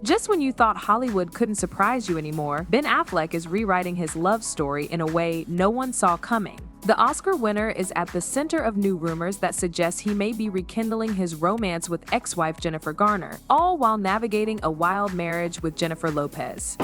Just when you thought Hollywood couldn't surprise you anymore, Ben Affleck is rewriting his love story in a way no one saw coming. The Oscar winner is at the center of new rumors that suggest he may be rekindling his romance with ex-wife Jennifer Garner, all while navigating a wild marriage with Jennifer Lopez.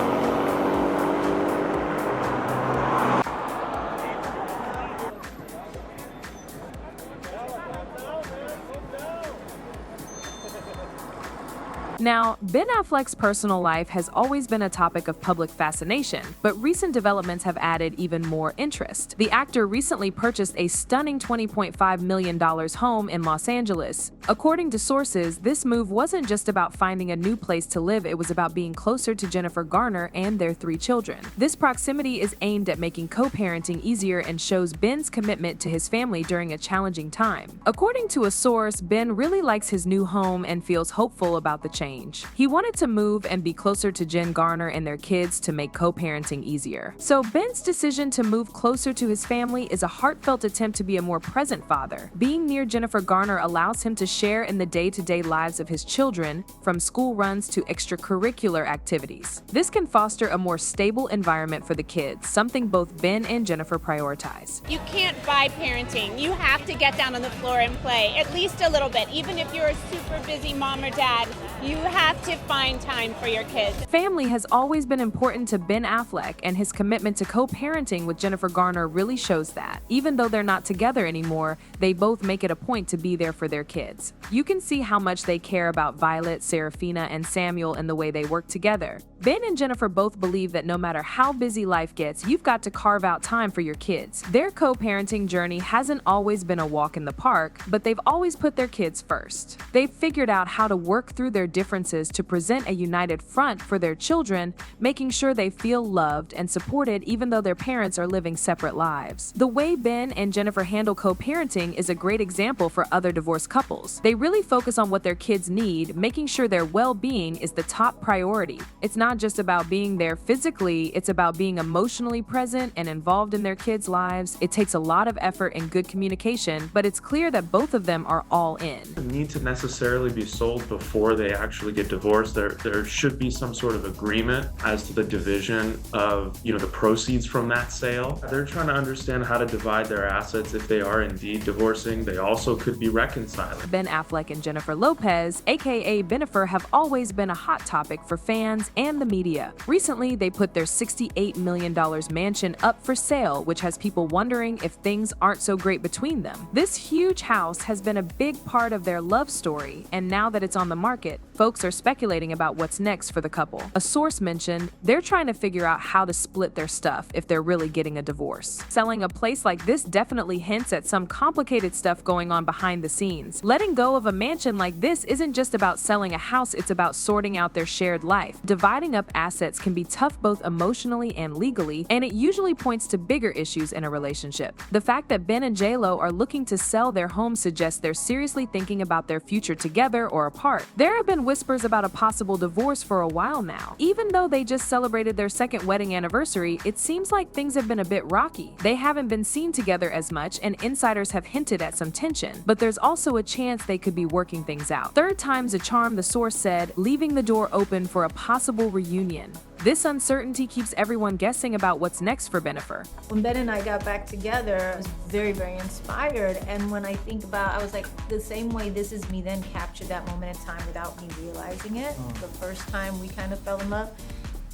Now, Ben Affleck's personal life has always been a topic of public fascination, but recent developments have added even more interest. The actor recently purchased a stunning $20.5 million home in Los Angeles. According to sources, this move wasn't just about finding a new place to live, it was about being closer to Jennifer Garner and their 3 children. This proximity is aimed at making co-parenting easier and shows Ben's commitment to his family during a challenging time. According to a source, Ben really likes his new home and feels hopeful about the change. He wanted to move and be closer to Jen Garner and their kids to make co-parenting easier. So Ben's decision to move closer to his family is a heartfelt attempt to be a more present father. Being near Jennifer Garner allows him to share in the day-to-day lives of his children, from school runs to extracurricular activities. This can foster a more stable environment for the kids, something both Ben and Jennifer prioritize. You can't buy parenting. You have to get down on the floor and play, at least a little bit. Even if you're a super busy mom or dad, you have to find time for your kids. Family has always been important to Ben Affleck, and his commitment to co-parenting with Jennifer Garner really shows that. Even though they're not together anymore, they both make it a point to be there for their kids. You can see how much they care about Violet, Serafina, and Samuel in the way they work together. Ben and Jennifer both believe that no matter how busy life gets, you've got to carve out time for your kids. Their co-parenting journey hasn't always been a walk in the park, but they've always put their kids first. They've figured out how to work through their differences to present a united front for their children, making sure they feel loved and supported even though their parents are living separate lives. The way Ben and Jennifer handle co-parenting is a great example for other divorced couples. They really focus on what their kids need, making sure their well-being is the top priority. It's not just about being there physically, it's about being emotionally present and involved in their kids' lives. It takes a lot of effort and good communication, but it's clear that both of them are all in. Need to necessarily be sold before they actually get divorced. There should be some sort of agreement as to the division of, the proceeds from that sale. They're trying to understand how to divide their assets if they are indeed divorcing. They also could be reconciling. Ben Affleck and Jennifer Lopez, aka Bennifer, have always been a hot topic for fans and the media. Recently, they put their $68 million mansion up for sale, which has people wondering if things aren't so great between them. This huge house has been a big part of their love story, and now that it's on the market, folks are speculating about what's next for the couple. A source mentioned they're trying to figure out how to split their stuff if they're really getting a divorce. Selling a place like this definitely hints at some complicated stuff going on behind the scenes. Letting go of a mansion like this isn't just about selling a house, it's about sorting out their shared life. Dividing up assets can be tough both emotionally and legally, and it usually points to bigger issues in a relationship. The fact that Ben and J-Lo are looking to sell their home suggests they're seriously thinking about their future together or apart. There have been whispers about a possible divorce for a while now. Even though they just celebrated their 2nd wedding anniversary, it seems like things have been a bit rocky. They haven't been seen together as much, and insiders have hinted at some tension, but there's also a chance they could be working things out. Third time's a charm, the source said, leaving the door open for a possible reunion. This uncertainty keeps everyone guessing about what's next for Bennifer. When Ben and I got back together, I was very, very inspired. And when I think about, I was like, the same way This Is Me then captured that moment in time without me realizing it. The first time we kind of fell in love,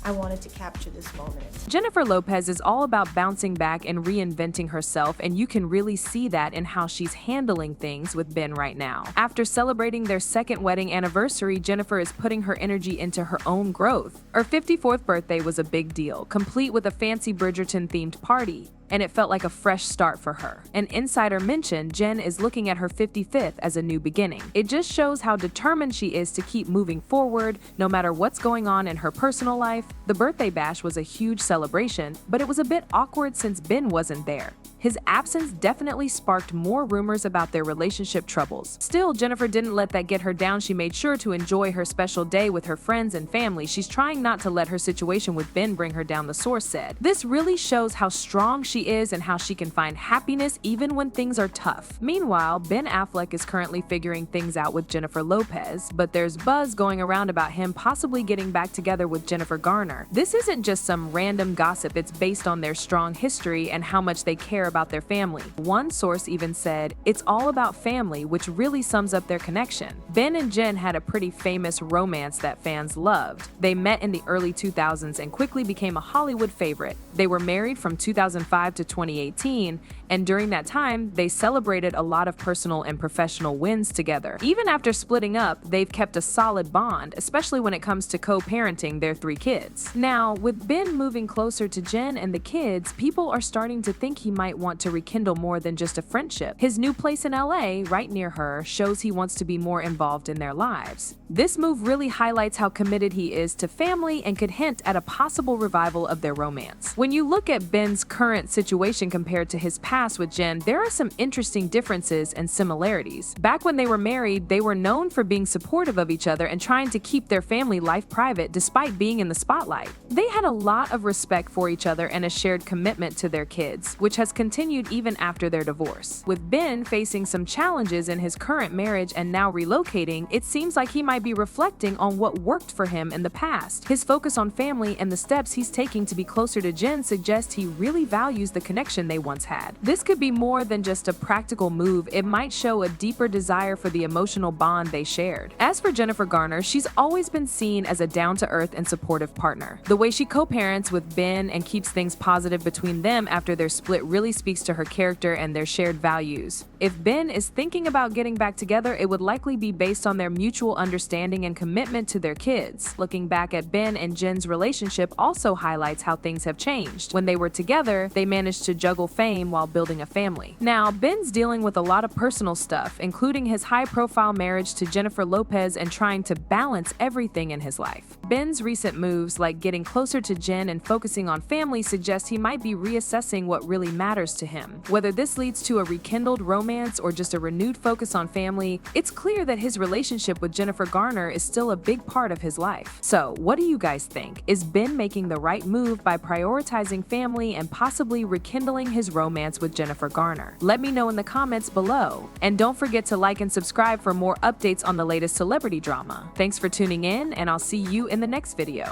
I wanted to capture this moment. Jennifer Lopez is all about bouncing back and reinventing herself, and you can really see that in how she's handling things with Ben right now. After celebrating their 2nd wedding anniversary, Jennifer is putting her energy into her own growth. Her 54th birthday was a big deal, complete with a fancy Bridgerton-themed party, and it felt like a fresh start for her. An insider mentioned Jen is looking at her 55th as a new beginning. It just shows how determined she is to keep moving forward, no matter what's going on in her personal life. The birthday bash was a huge celebration, but it was a bit awkward since Ben wasn't there. His absence definitely sparked more rumors about their relationship troubles. Still, Jennifer didn't let that get her down. She made sure to enjoy her special day with her friends and family. She's trying not to let her situation with Ben bring her down, the source said. This really shows how strong she is and how she can find happiness even when things are tough. Meanwhile, Ben Affleck is currently figuring things out with Jennifer Lopez, but there's buzz going around about him possibly getting back together with Jennifer Garner. This isn't just some random gossip, it's based on their strong history and how much they care about their family. One source even said, "It's all about family," which really sums up their connection. Ben and Jen had a pretty famous romance that fans loved. They met in the early 2000s and quickly became a Hollywood favorite. They were married from 2005 to 2018, and during that time, they celebrated a lot of personal and professional wins together. Even after splitting up, they've kept a solid bond, especially when it comes to co-parenting their 3 kids. Now, with Ben moving closer to Jen and the kids, people are starting to think he might want to rekindle more than just a friendship. His new place in LA, right near her, shows he wants to be more involved in their lives. This move really highlights how committed he is to family and could hint at a possible revival of their romance. When you look at Ben's current situation compared to his past with Jen, there are some interesting differences and similarities. Back when they were married, they were known for being supportive of each other and trying to keep their family life private despite being in the spotlight. They had a lot of respect for each other and a shared commitment to their kids, which has continued even after their divorce. With Ben facing some challenges in his current marriage and now relocating, it seems like he might be reflecting on what worked for him in the past. His focus on family and the steps he's taking to be closer to Jen suggests he really values the connection they once had. This could be more than just a practical move. It might show a deeper desire for the emotional bond they shared. As for Jennifer Garner, she's always been seen as a down-to-earth and supportive partner. The way she co-parents with Ben and keeps things positive between them after their split really speaks to her character and their shared values. If Ben is thinking about getting back together, it would likely be based on their mutual understanding and commitment to their kids. Looking back at Ben and Jen's relationship also highlights how things have changed. When they were together, they managed to juggle fame while building a family. Now, Ben's dealing with a lot of personal stuff, including his high-profile marriage to Jennifer Lopez and trying to balance everything in his life. Ben's recent moves, like getting closer to Jen and focusing on family, suggest he might be reassessing what really matters to him. Whether this leads to a rekindled romance or just a renewed focus on family, it's clear that his relationship with Jennifer Garner is still a big part of his life. So, what do you guys think? Is Ben making the right move by prioritizing family and possibly rekindling his romance with Jennifer Garner? Let me know in the comments below. And don't forget to like and subscribe for more updates on the latest celebrity drama. Thanks for tuning in, and I'll see you in the next video.